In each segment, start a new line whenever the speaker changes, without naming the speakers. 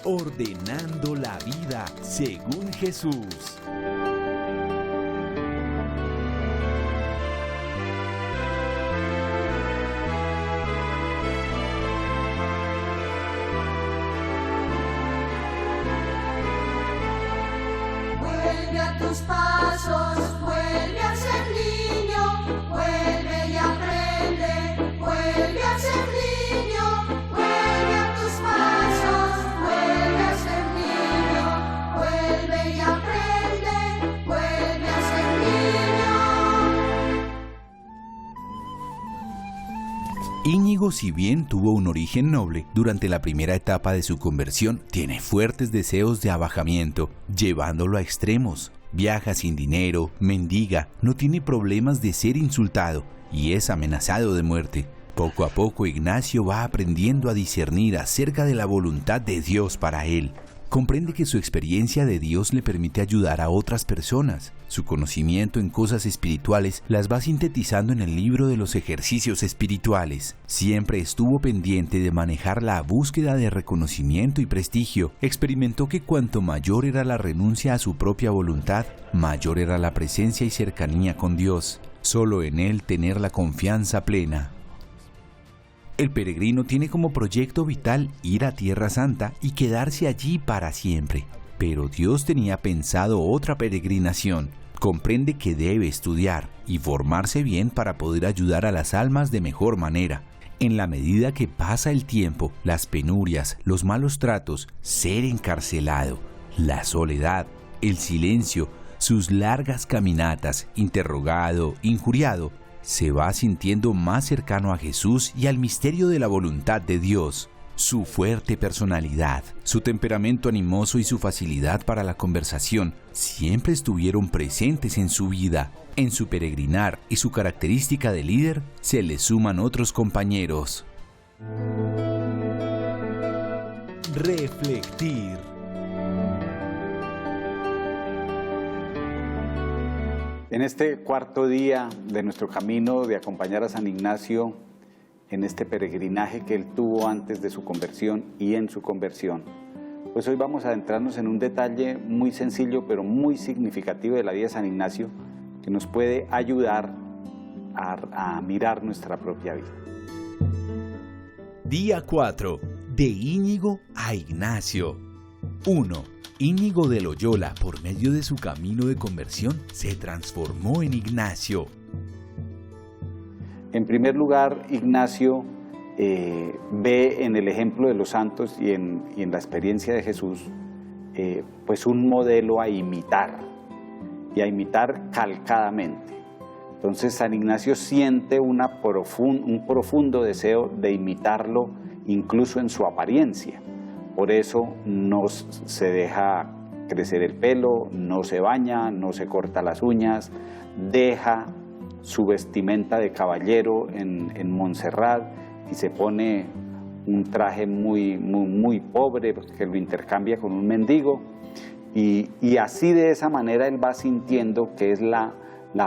Ordenando la vida según Jesús.
Vuelve a tus pasos, vuelve a ser niño, vuelve y aprende, vuelve a ser niño, vuelve a tus pasos, vuelve a ser niño, vuelve y aprende, vuelve a ser niño.
Íñigo, si bien tuvo un origen noble, durante la primera etapa de su conversión tiene fuertes deseos de abajamiento, llevándolo a extremos. Viaja sin dinero, mendiga, no tiene problemas de ser insultado y es amenazado de muerte. Poco a poco Ignacio va aprendiendo a discernir acerca de la voluntad de Dios para él. Comprende que su experiencia de Dios le permite ayudar a otras personas. Su conocimiento en cosas espirituales las va sintetizando en el libro de los ejercicios espirituales. Siempre estuvo pendiente de manejar la búsqueda de reconocimiento y prestigio. Experimentó que cuanto mayor era la renuncia a su propia voluntad, mayor era la presencia y cercanía con Dios. Solo en Él tener la confianza plena. El peregrino tiene como proyecto vital ir a Tierra Santa y quedarse allí para siempre. Pero Dios tenía pensado otra peregrinación. Comprende que debe estudiar y formarse bien para poder ayudar a las almas de mejor manera. En la medida que pasa el tiempo, las penurias, los malos tratos, ser encarcelado, la soledad, el silencio, sus largas caminatas, interrogado, injuriado, se va sintiendo más cercano a Jesús y al misterio de la voluntad de Dios. Su fuerte personalidad, su temperamento animoso y su facilidad para la conversación siempre estuvieron presentes en su vida. En su peregrinar y su característica de líder se le suman otros compañeros. Reflectir.
En este cuarto día de nuestro camino de acompañar a San Ignacio en este peregrinaje que él tuvo antes de su conversión y en su conversión, pues hoy vamos a adentrarnos en un detalle muy sencillo pero muy significativo de la vida de San Ignacio que nos puede ayudar a mirar nuestra propia vida.
Día 4. De Íñigo a Ignacio. 1. Íñigo de Loyola, por medio de su camino de conversión, se transformó en Ignacio.
En primer lugar, Ignacio ve en el ejemplo de los santos y en la experiencia de Jesús, pues un modelo a imitar, y a imitar calcadamente. Entonces San Ignacio siente un profundo deseo de imitarlo incluso en su apariencia. Por eso no se deja crecer el pelo, no se baña, no se corta las uñas, deja su vestimenta de caballero en Montserrat y se pone un traje muy pobre que lo intercambia con un mendigo y así de esa manera él va sintiendo que es la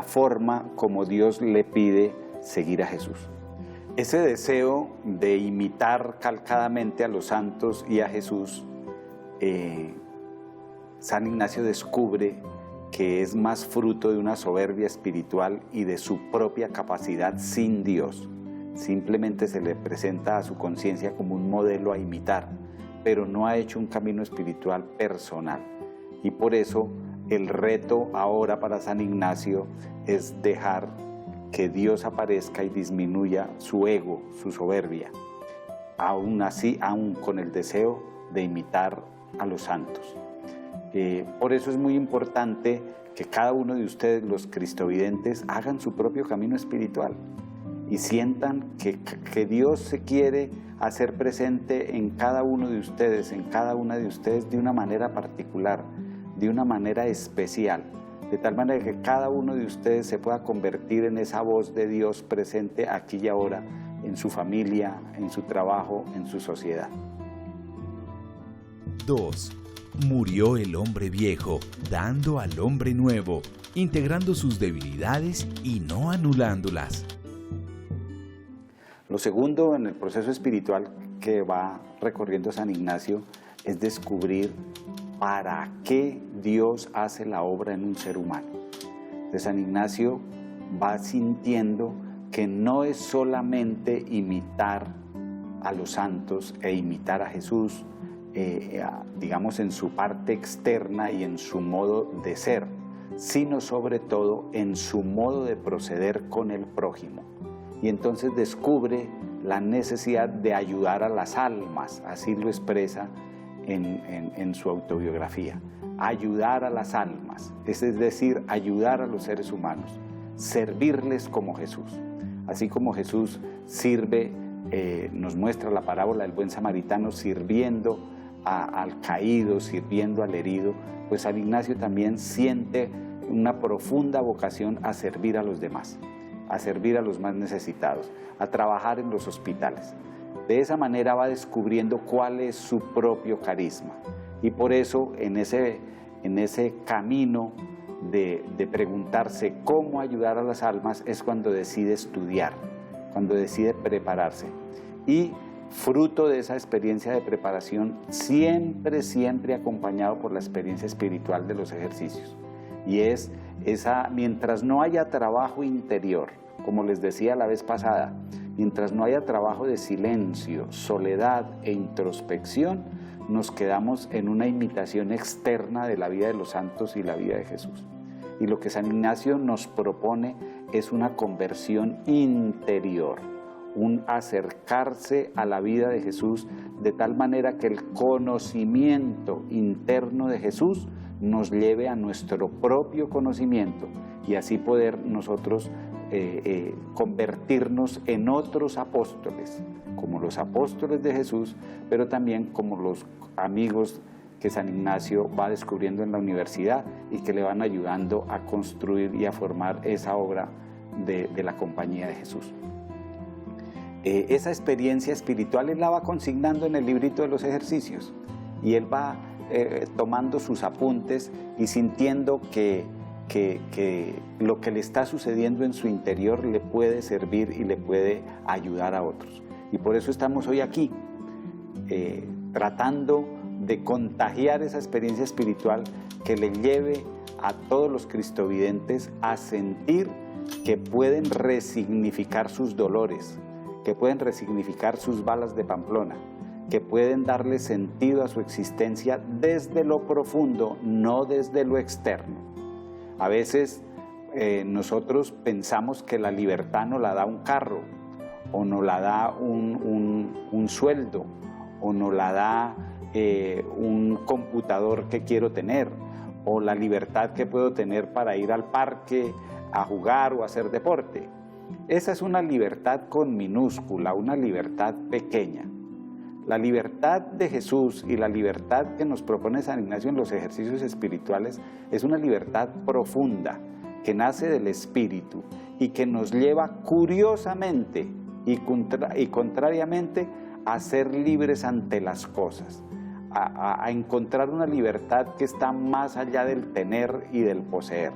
forma como Dios le pide seguir a Jesús. Ese deseo de imitar calcadamente a los santos y a Jesús, San Ignacio descubre que es más fruto de una soberbia espiritual y de su propia capacidad sin Dios. Simplemente se le presenta a su conciencia como un modelo a imitar, pero no ha hecho un camino espiritual personal. Y por eso el reto ahora para San Ignacio es dejar que Dios aparezca y disminuya su ego, su soberbia, aún así, aún con el deseo de imitar a los santos. Por eso es muy importante que cada uno de ustedes, los cristovidentes, hagan su propio camino espiritual y sientan que Dios se quiere hacer presente en cada uno de ustedes, en cada una de ustedes de una manera particular, de una manera especial. De tal manera que cada uno de ustedes se pueda convertir en esa voz de Dios presente aquí y ahora, en su familia, en su trabajo, en su sociedad.
2. Murió el hombre viejo, dando al hombre nuevo, integrando sus debilidades y no anulándolas.
Lo segundo en el proceso espiritual que va recorriendo San Ignacio es descubrir para qué Dios hace la obra en un ser humano. Entonces San Ignacio va sintiendo que no es solamente imitar a los santos e imitar a Jesús, digamos en su parte externa y en su modo de ser, sino sobre todo en su modo de proceder con el prójimo. Y entonces descubre la necesidad de ayudar a las almas, así lo expresa en su autobiografía. Ayudar a las almas, es decir, ayudar a los seres humanos, servirles como Jesús. Así como Jesús sirve, nos muestra la parábola del buen samaritano sirviendo al caído, sirviendo al herido, pues San Ignacio también siente una profunda vocación a servir a los demás, a servir a los más necesitados, a trabajar en los hospitales. De esa manera va descubriendo cuál es su propio carisma. Y por eso en ese camino de preguntarse cómo ayudar a las almas es cuando decide estudiar, cuando decide prepararse. Y fruto de esa experiencia de preparación, siempre acompañado por la experiencia espiritual de los ejercicios. Y es esa, mientras no haya trabajo interior, como les decía la vez pasada, mientras no haya trabajo de silencio, soledad e introspección, nos quedamos en una imitación externa de la vida de los santos y la vida de Jesús. Y lo que San Ignacio nos propone es una conversión interior, un acercarse a la vida de Jesús de tal manera que el conocimiento interno de Jesús nos lleve a nuestro propio conocimiento y así poder nosotros convertirnos en otros apóstoles, como los apóstoles de Jesús, pero también como los amigos que San Ignacio va descubriendo en la universidad y que le van ayudando a construir y a formar esa obra de la Compañía de Jesús. Esa experiencia espiritual él la va consignando en el librito de los ejercicios y él va tomando sus apuntes y sintiendo que lo que le está sucediendo en su interior le puede servir y le puede ayudar a otros. Y por eso estamos hoy aquí, tratando de contagiar esa experiencia espiritual que le lleve a todos los cristovidentes a sentir que pueden resignificar sus dolores, que pueden resignificar sus balas de Pamplona, que pueden darle sentido a su existencia desde lo profundo, no desde lo externo. A veces nosotros pensamos que la libertad nos la da un carro, o nos la da un sueldo, o nos la da un computador que quiero tener, o la libertad que puedo tener para ir al parque a jugar o a hacer deporte. Esa es una libertad con minúscula, una libertad pequeña. La libertad de Jesús y la libertad que nos propone San Ignacio en los ejercicios espirituales es una libertad profunda que nace del espíritu y que nos lleva curiosamente y contrariamente a ser libres ante las cosas, a encontrar una libertad que está más allá del tener y del poseer,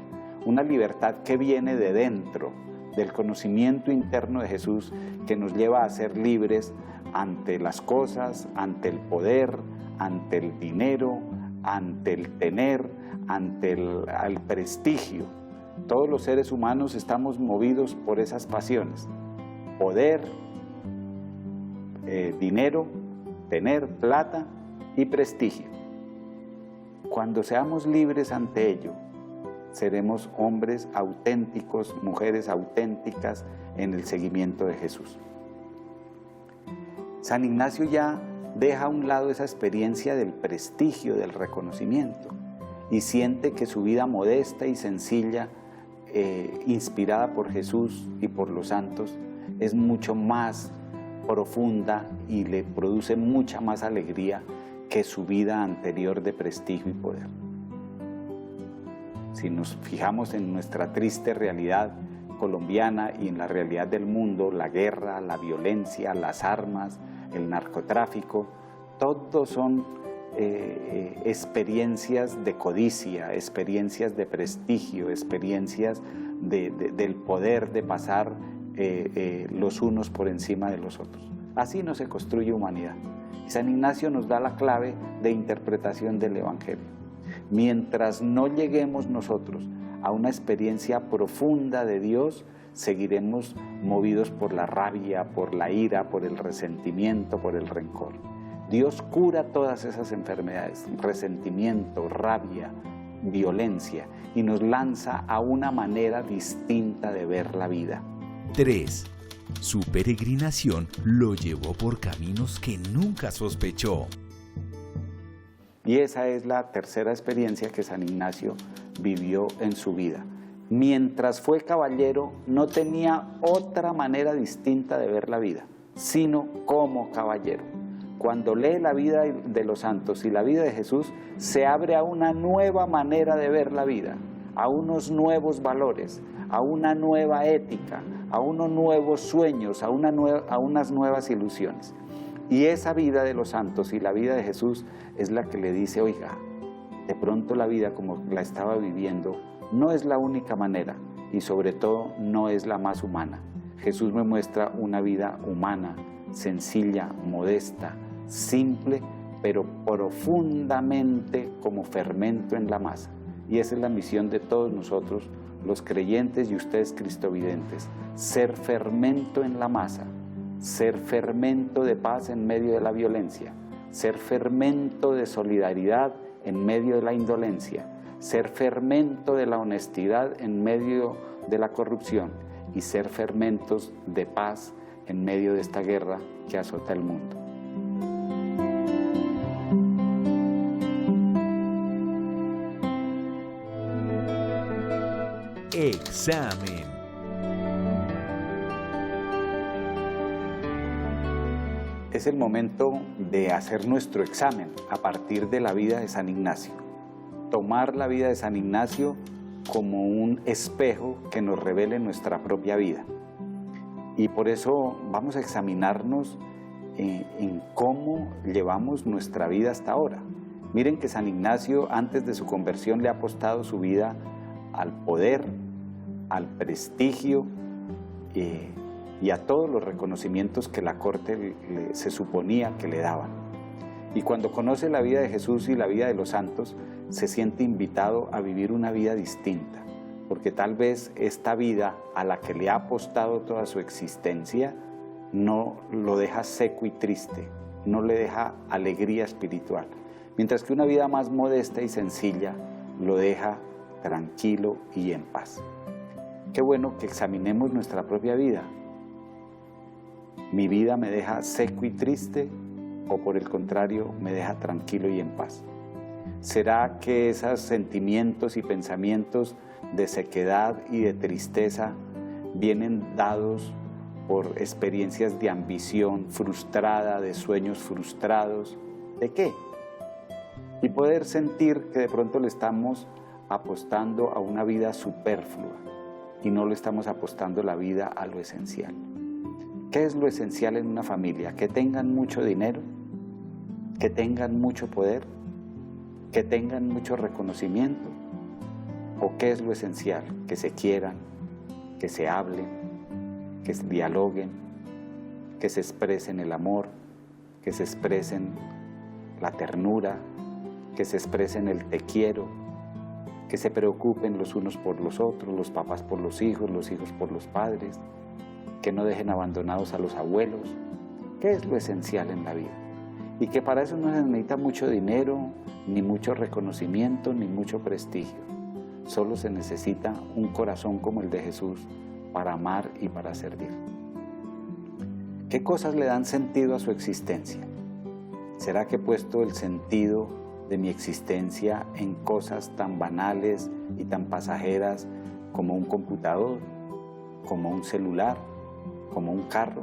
una libertad que viene de dentro, del conocimiento interno de Jesús, que nos lleva a ser libres ante las cosas, ante el poder, ante el dinero, ante el tener, ante el prestigio. Todos los seres humanos estamos movidos por esas pasiones: poder, dinero, tener, plata y prestigio. Cuando seamos libres ante ello, seremos hombres auténticos, mujeres auténticas en el seguimiento de Jesús. San Ignacio ya deja a un lado esa experiencia del prestigio, del reconocimiento, y siente que su vida modesta y sencilla, inspirada por Jesús y por los santos, es mucho más profunda y le produce mucha más alegría que su vida anterior de prestigio y poder. Si nos fijamos en nuestra triste realidad colombiana y en la realidad del mundo, la guerra, la violencia, las armas, el narcotráfico, todos son experiencias de codicia, experiencias de prestigio, experiencias del poder de pasar los unos por encima de los otros. Así no se construye humanidad. Y San Ignacio nos da la clave de interpretación del Evangelio. Mientras no lleguemos nosotros a una experiencia profunda de Dios, seguiremos movidos por la rabia, por la ira, por el resentimiento, por el rencor. Dios cura todas esas enfermedades, resentimiento, rabia, violencia, y nos lanza a una manera distinta de ver la vida.
3. Su peregrinación lo llevó por caminos que nunca sospechó.
Y esa es la tercera experiencia que San Ignacio vivió en su vida. Mientras fue caballero, no tenía otra manera distinta de ver la vida, sino como caballero. Cuando lee la vida de los santos y la vida de Jesús, se abre a una nueva manera de ver la vida, a unos nuevos valores, a una nueva ética, a unos nuevos sueños, a unas nuevas ilusiones. Y esa vida de los santos y la vida de Jesús es la que le dice, oiga, de pronto la vida como la estaba viviendo no es la única manera y sobre todo no es la más humana. Jesús me muestra una vida humana, sencilla, modesta, simple, pero profundamente como fermento en la masa. Y esa es la misión de todos nosotros, los creyentes y ustedes cristovidentes, ser fermento en la masa, ser fermento de paz en medio de la violencia, ser fermento de solidaridad en medio de la indolencia, ser fermento de la honestidad en medio de la corrupción y ser fermentos de paz en medio de esta guerra que azota el mundo.
Examen.
Es el momento de hacer nuestro examen a partir de la vida de San Ignacio. Tomar la vida de San Ignacio como un espejo que nos revele nuestra propia vida. Y por eso vamos a examinarnos en cómo llevamos nuestra vida hasta ahora. Miren que San Ignacio antes de su conversión le ha apostado su vida al poder, al prestigio y a todos los reconocimientos que la corte se suponía que le daban. Y cuando conoce la vida de Jesús y la vida de los santos, se siente invitado a vivir una vida distinta, porque tal vez esta vida a la que le ha apostado toda su existencia no lo deja seco y triste, no le deja alegría espiritual, mientras que una vida más modesta y sencilla lo deja tranquilo y en paz. Qué bueno que examinemos nuestra propia vida. ¿Mi vida me deja seco y triste o por el contrario me deja tranquilo y en paz? ¿Será que esos sentimientos y pensamientos de sequedad y de tristeza vienen dados por experiencias de ambición frustrada, de sueños frustrados? ¿De qué? Y poder sentir que de pronto le estamos apostando a una vida superflua y no le estamos apostando la vida a lo esencial. ¿Qué es lo esencial en una familia? Que tengan mucho dinero, que tengan mucho poder, que tengan mucho reconocimiento. ¿O qué es lo esencial? Que se quieran, que se hablen, que se dialoguen, que se expresen el amor, que se expresen la ternura, que se expresen el te quiero, que se preocupen los unos por los otros, los papás por los hijos por los padres, que no dejen abandonados a los abuelos. ¿Qué es lo esencial en la vida? Y que para eso no se necesita mucho dinero, ni mucho reconocimiento, ni mucho prestigio. Solo se necesita un corazón como el de Jesús para amar y para servir. ¿Qué cosas le dan sentido a su existencia? ¿Será que he puesto el sentido de mi existencia en cosas tan banales y tan pasajeras como un computador, como un celular, como un carro?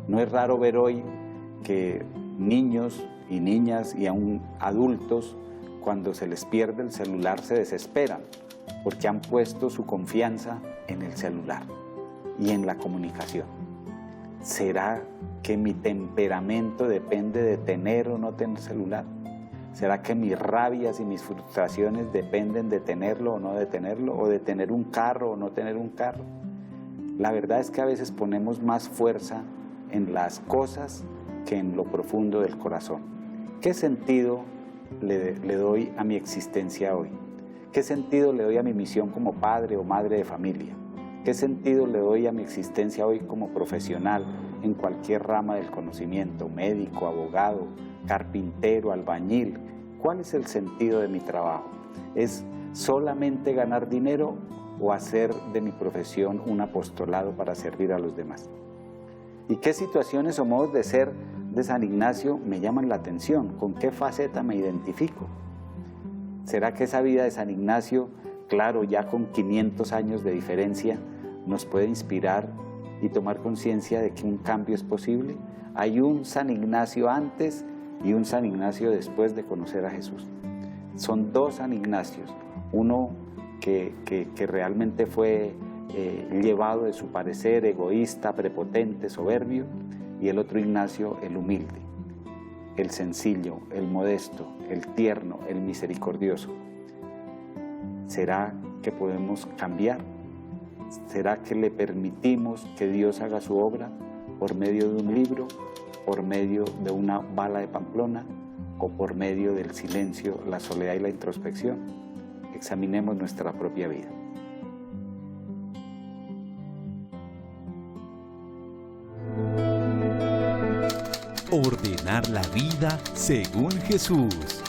No es raro ver hoy que niños y niñas y aún adultos, cuando se les pierde el celular, se desesperan porque han puesto su confianza en el celular y en la comunicación. ¿Será que mi temperamento depende de tener o no tener celular? ¿Será que mis rabias y mis frustraciones dependen de tenerlo o no de tenerlo? ¿O de tener un carro o no tener un carro? La verdad es que a veces ponemos más fuerza en las cosas que en lo profundo del corazón. ¿Qué sentido le doy a mi existencia hoy? ¿Qué sentido le doy a mi misión como padre o madre de familia? ¿Qué sentido le doy a mi existencia hoy como profesional en cualquier rama del conocimiento, médico, abogado, carpintero, albañil? ¿Cuál es el sentido de mi trabajo? ¿Es solamente ganar dinero o hacer de mi profesión un apostolado para servir a los demás? ¿Y qué situaciones o modos de ser de San Ignacio me llaman la atención? ¿Con qué faceta me identifico? ¿Será que esa vida de San Ignacio, claro, ya con 500 años de diferencia, nos puede inspirar y tomar conciencia de que un cambio es posible? Hay un San Ignacio antes y un San Ignacio después de conocer a Jesús. Son dos San Ignacios, uno que realmente fue llevado de su parecer egoísta, prepotente, soberbio, y el otro Ignacio, el humilde, el sencillo, el modesto, el tierno, el misericordioso. ¿Será que podemos cambiar? ¿Será que le permitimos que Dios haga su obra por medio de un libro, por medio de una bala de Pamplona o por medio del silencio, la soledad y la introspección? Examinemos nuestra propia vida.
Ordenar la vida según Jesús.